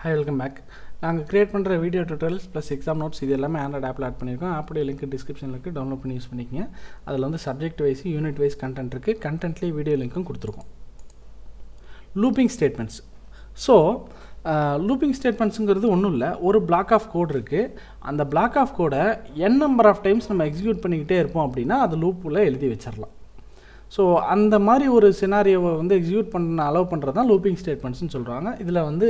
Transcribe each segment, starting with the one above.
Hi, welcome back. நாங்கள் create பண்ணுற video tutorials plus exam notes இது எல்லாமே ஆண்ட்ராய்ட் ஆப்பில் ஆட் பண்ணியிருக்கோம். ஆப்போடைய லிங்க் டிஸ்கிரிப்ஷனில் இருக்குது, டவுன்லோட் பண்ணி யூஸ் பண்ணிக்கங்க. அதில் வந்து subject wise unit wise content இருக்குது. கண்டென்ட்லேயே வீடியோ லிங்க்கும் கொடுத்துருக்கோம். Looping statements. ஸோ லூப்பிங் ஸ்டேட்மெண்ட்ஸுங்கிறது ஒன்றும் இல்லை, ஒரு பிளாக் ஆஃப் கோட் இருக்குது. அந்த பிளாக் ஆஃப் கோடை n நம்பர் ஆஃப் டைம்ஸ் நம்ம எக்ஸிக்யூட் பண்ணிக்கிட்டே இருப்போம் அப்படின்னா அது லூப்பில் எழுதி வச்சிடலாம். ஸோ அந்த மாதிரி ஒரு சினாரியோவை வந்து எக்ஸிக்யூட் பண்ண அலோவ் பண்ணுறது தான் லூப்பிங் ஸ்டேட்மெண்ட்ஸ்னு சொல்கிறாங்க. இதில் வந்து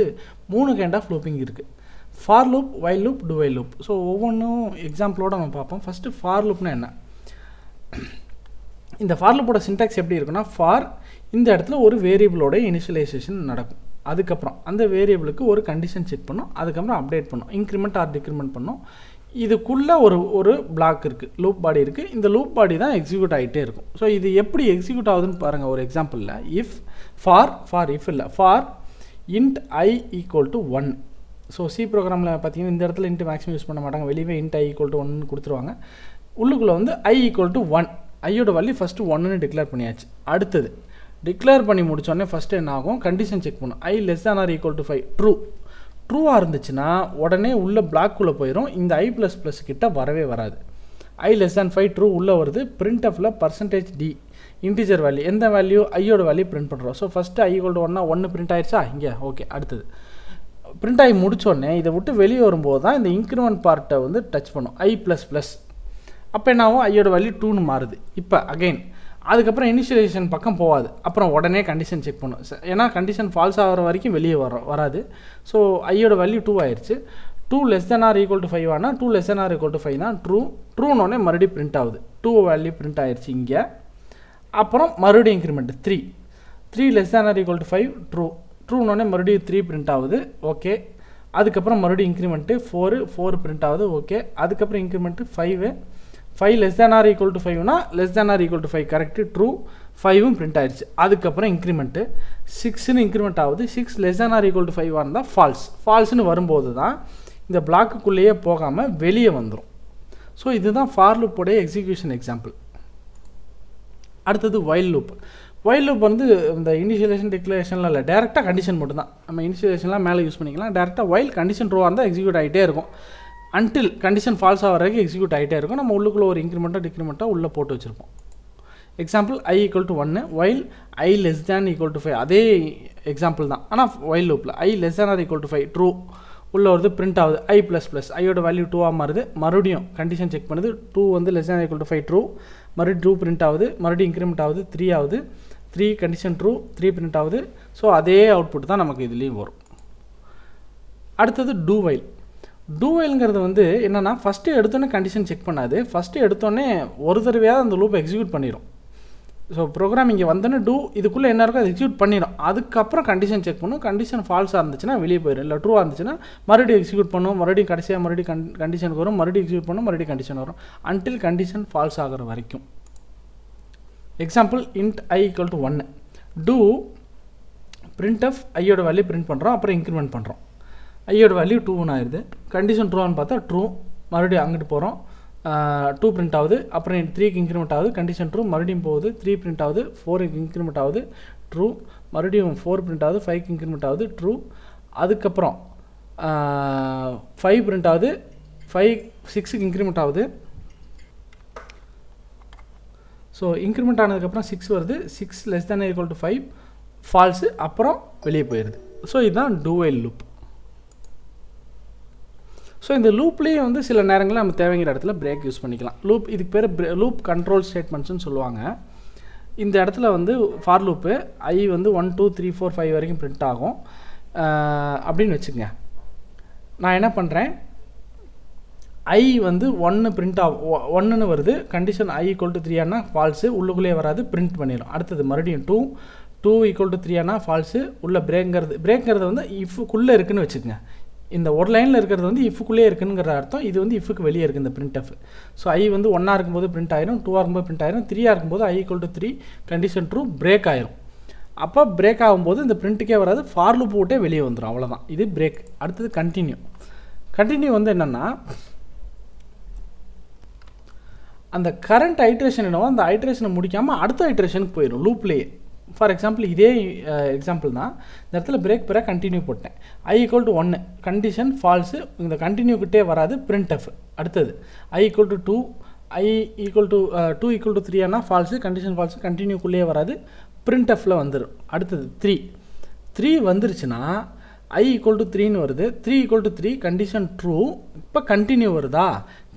3 கைண்ட் ஆஃப் லூப்பிங் இருக்குது. For loop, while loop, to while loop. So ஒவ்வொன்றும் எக்ஸாம்பிளோடு நம்ம பார்ப்போம். ஃபஸ்ட்டு ஃபார் லூப்னா என்ன? இந்த ஃபார் லூப்போட சின்டாக்ஸ் எப்படி இருக்குன்னா, ஃபார் இந்த இடத்துல ஒரு வேரியபிளோட இனிஷியலைசேஷன் நடக்கும். அதுக்கப்புறம் அந்த வேரியபிளுக்கு ஒரு கண்டிஷன் செக் பண்ணும், அதுக்கப்புறம் அப்டேட் பண்ணும், இன்க்ரிமெண்ட் ஆர் டிக்ரிமெண்ட் பண்ணும். இதுக்குள்ளே ஒரு பிளாக் இருக்குது, லூப் பாடி இருக்குது. இந்த லூப் பாடி தான் எக்ஸிக்யூட் ஆகிட்டே இருக்கும். ஸோ இது எப்படி எக்ஸிக்யூட் ஆகுதுன்னு பாருங்கள். ஒரு எக்ஸாம்பிளில் இஃப் ஃபார் இஃப் இல்லை, for int I equal to 1. So C ப்ரோக்ராமில் பார்த்தீங்கன்னா இந்த இடத்துல இன்ட்டு மேக்ஸிமம் யூஸ் பண்ண மாட்டாங்க, வெளியே இன்ட் I ஈக்குவல் டு 1 கொடுத்துருவாங்க. உள்ளுக்குள்ளே வந்து I ஈக்குவல் டு 1, ஐயோட வேல்யூ ஃபஸ்ட்டு 1ன்னு டிக்ளேர் பண்ணியாச்சு. அடுத்தது டிக்ளேர் பண்ணி முடித்தோடனே ஃபஸ்ட்டு என்ன ஆகும், கண்டிஷன் செக் பண்ணும். I less than or equal to 5 ட்ரூவாக இருந்துச்சுன்னா உடனே உள்ள பிளாக்குள்ளே போயிடும். இந்த I++ கிட்ட வரவே வராது. I லெஸ் தேன் 5 ட்ரூ உள்ளே வருது. பிரிண்ட்எஃபில் %d இன்டிஜர் வேல்யூ, எந்த வேல்யூ ஐயோட வேல்யூ பிரிண்ட் பண்ணுறோம். So first I equal to 1னா 1 பிரிண்ட் ஆயிடுச்சா இங்கே, ஓகே. அடுத்தது பிரிண்ட் ஆகி முடித்தோடனே இதை விட்டு வெளியே வரும்போது தான் இந்த இன்க்ரிமெண்ட் பார்ட்டை வந்து டச் பண்ணும் I++. அப்போ என்ன ஆகும், ஐயோட வேல்யூ 2ன்னு மாறுது. இப்போ அகைன் அதுக்கப்புறம் இனிஷியலைசேஷன் பக்கம் போகாது, அப்புறம் உடனே கண்டிஷன் செக் பண்ணும். ஏன்னா கண்டிஷன் ஃபால்ஸ் ஆகிற வரைக்கும் வெளியே வராது. ஸோ ஐயோட வேல்யூ 2 ஆயிடுச்சு. 2 less than or equal to 5 ஆனால் 2 less than or equal to 5 தான் ட்ரூனோடனே மறுபடியும் பிரிண்ட் ஆகுது. 2 வேல்யூ பிரிண்ட் ஆயிடுச்சு இங்கே. அப்புறம் மறுபடியும் increment 3 less than or equal to 5 ட்ரூனோடனே மறுபடியும் 3 பிரிண்ட் ஆகுது, ஓகே. அதுக்கப்புறம் மறுபடியும் இன்க்ரிமெண்ட்டு 4 பிரிண்ட் ஆகுது, ஓகே. அதுக்கப்புறம் increment 5 less than or equal to 5னா less than or equal to 5 correct, true. 5ம் பிரிண்ட் ஆயிடுச்சு. அதுக்கப்புறம் இன்க்ரிமெண்ட்டு 6ன்னு இன்க்ரிமெண்ட் ஆகுது. 6 less than or equal to 5 இருந்தால் ஃபால்ஸ்னு வரும்போது தான் இந்த பிளாக்குள்ளேயே போகாமல் வெளியே வந்துடும். ஸோ இதுதான் ஃபார் லூப்போடைய எக்ஸிக்யூஷன் எக்ஸாம்பிள். அடுத்தது வைல் லூப். வைல் லூப் வந்து இந்த இனிஷியலேஷன் டிக்ளரேஷன்லாம் இல்லை, டேரெக்டாக கண்டிஷன் மட்டும்தான். நம்ம இனிஷியலேஷன்லாம் மேலே யூஸ் பண்ணிக்கலாம். டேரெக்டாக வைல் கண்டிஷன் ட்ரூவாக இருந்தால் எக்ஸிக்யூட் ஆகிட்டே இருக்கும். அன்டில் கண்டிஷன் ஃபால்ஸ் ஆகிற வரைக்கும் எக்ஸிக்யூட் ஆகிட்டே இருக்கும். நம்ம உள்ளுக்குள்ளே ஒரு இன்க்ரிமெண்ட்டோ டிக்ரிமெண்ட்டோ உள்ளே போட்டு வச்சுருப்போம். Example I equal to 1, while I less than equal to 5. அதே எக்ஸாம்பிள் தான், ஆனால் வைல் லூப்பில் I less than or equal to 5 true உள்ளே வருது, பிரிண்ட் ஆகுது. I++, ஐயோட வேல்யூ 2ஆக மாறுது. மறுபடியும் கண்டிஷன் செக் பண்ணுது. 2 வந்து less than equal to 5 true, மறுபடியும் 2 பிரிண்ட் ஆகுது. மறுபடியும் இன்க்ரிமெண்ட் ஆகுது, 3 ஆகுது. 3 கண்டிஷன் ட்ரூ, 3 பிரிண்ட் ஆகுது. ஸோ அதே அவுட்புட் தான் நமக்கு இதுலேயும் வரும். அடுத்தது டூ வைல். டூ வைல்ங்கிறது வந்து என்னென்னா, ஃபஸ்ட்டு எடுத்தோன்னே கண்டிஷன் செக் பண்ணாது. ஃபஸ்ட்டு எடுத்தோடனே ஒரு தடவையாவது அந்த லூப்பை எக்ஸிக்யூட் பண்ணிடும். ஸோ ப்ரோக்ராம் இங்கே வந்தோன்னே இதுக்குள்ளே என்ன இருக்கோ அதை எக்ஸிக்யூட் பண்ணிடும். அதுக்கப்புறம் கண்டிஷன் செக் பண்ணும். கண்டிஷன் ஃபால்ஸாக இருந்துச்சுன்னா வெளியே போயிடும், இல்லை ட்ரூவாக இருந்துச்சுன்னா மறுபடியும் எக்ஸிக்யூட் பண்ணும். மறுபடியும் கடைசியாக மறுபடியும் கண்டிஷனுக்கு வரும், மறுபடியும் எக்ஸிக்யூட் பண்ணும், மறுபடியும் கண்டிஷன் வரும், அன்டில் கண்டிஷன் ஃபால்ஸ் ஆகிற வரைக்கும். Example int I equal to 1, do printf ஐயோட வேல்யூ பிரிண்ட் பண்ணுறோம், அப்புறம் இன்க்ரிமெண்ட் பண்ணுறோம். ஐயோட வேல்யூ 2ன்னு ஆயிடுது. கண்டிஷன் ட்ரூவான்னு பார்த்தா ட்ரூ, மறுபடியும் அங்கிட்டு போகிறோம், 2 பிரிண்ட் ஆகுது. அப்புறம் 3க்கு இன்க்ரிமெண்ட் ஆகுது, கண்டிஷன் ட்ரூ, மறுபடியும் போகுது, 3 பிரிண்ட் ஆகுது. 4க்கு இன்க்ரிமெண்ட் ஆகுது, ட்ரூ. மறுபடியும் 4 பிரிண்ட் ஆகுது, 5க்கு இன்க்ரிமெண்ட் ஆகுது, ட்ரூ. அதுக்கப்புறம் 5 பிரிண்ட் ஆகுது, 6க்கு இன்க்ரிமெண்ட் ஆகுது. ஸோ இன்க்ரிமெண்ட் ஆனதுக்கப்புறம் 6 வருது. 6 less than equal to 5 falls, அப்புறம் வெளியே போயிடுது. ஸோ இதுதான் டூ வைல் லூப். ஸோ இந்த லூப்லேயே வந்து சில நேரங்களில் நம்ம தேவைங்கிற இடத்துல பிரேக் யூஸ் பண்ணிக்கலாம். இதுக்கு பேர் லூப் கண்ட்ரோல் ஸ்டேட்மெண்ட்ஸ்னு சொல்லுவாங்க. இந்த இடத்துல வந்து ஃபார் லூப்பு I வந்து 1 2 3 4 5 வரைக்கும் பிரிண்ட் ஆகும் அப்படின்னு வச்சுக்கோங்க. நான் என்ன பண்ணுறேன், I வந்து 1 பிரிண்ட் ஆகும், 1ன்னு வருது. கண்டிஷன் I ஈக்குவல் டு 3 ஆனால் ஃபால்ஸு, உள்ளுக்குள்ளேயே வராது, பிரிண்ட் பண்ணிடும். அடுத்தது மறுபடியும் 2 ஈக்குவல் டு 3 ஆனால் ஃபால்ஸு, உள்ள பிரேக்ங்கிறது வந்து இஃப்க்குள்ளே இருக்குதுன்னு வச்சுக்கோங்க. இந்த ஒரு லைனில் இருக்கிறது வந்து இஃப்க்குள்ளே இருக்குங்கிற அர்த்தம். இது வந்து இஃப்க்கு வெளியே இருக்குது இந்த பிரிண்ட்எஃப். ஸோ I வந்து 1ஆக இருக்கும்போது பிரிண்ட் ஆயிரும், 2ஆக இருக்கும்போது பிரிண்ட் ஆயிரும், 3ஆக இருக்கும்போது I equal to 3 condition true break ஆயிரும். அப்போ பிரேக் ஆகும்போது இந்த பிரிண்ட்டுக்கே வராது, ஃபார் லூப் விட்டே வெளியே வந்துடும், அவ்வளோதான். இது பிரேக். அடுத்தது கண்டினியூ வந்து என்னென்னா, அந்த கரண்ட் ஐட்ரேஷன் என்னவோ அந்த ஐட்ரேஷனை முடிக்காமல் அடுத்த ஐட்ரேஷனுக்கு போயிடும் லூப்லேயே. ஃபார் எக்ஸாம்பிள் இதே எக்ஸாம்பிள் தான். இந்த இடத்துல பிரேக் பெற கண்டினியூ போட்டேன். I = 1 கண்டிஷன் ஃபால்ஸு, இந்த கண்டினியூக்கிட்டே வராது printf. அடுத்தது I = 2, I = 2 = 3 ஆனால் ஃபால்ஸு, கண்டிஷன் ஃபால்ஸு, கண்டினியூக்குள்ளேயே வராது, printfல வந்துடும். அடுத்தது 3 வந்துருச்சுன்னா I = 3ன்னு வருது, 3 = 3 கண்டிஷன் ட்ரூ. இப்போ கண்டினியூ வருதா,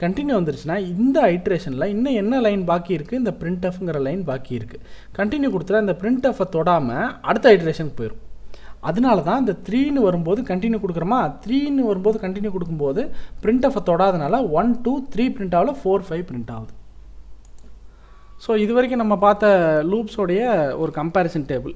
கண்டினியூ வந்துருச்சுன்னா இந்த ஐட்ரேஷனில் இன்னும் என்ன லைன் பாக்கி இருக்குது, இந்த printfங்கிற லைன் பாக்கி இருக்குது. கண்டினியூ கொடுத்துட்டா இந்த printf தொடாமல் அடுத்த ஐட்ரேஷனுக்கு போயிடும். அதனால தான் இந்த 3ன்னு வரும்போது கண்டினியூ கொடுக்குறோமா, 3ன்னு வரும்போது கண்டினியூ கொடுக்கும்போது printf தொடாதனால 1 2 3 பிரிண்ட் ஆகல, 4 5 பிரிண்ட் ஆகுது. ஸோ இது வரைக்கும் நம்ம பார்த்த லூப்ஸோடைய ஒரு கம்பேரிசன் டேபிள்.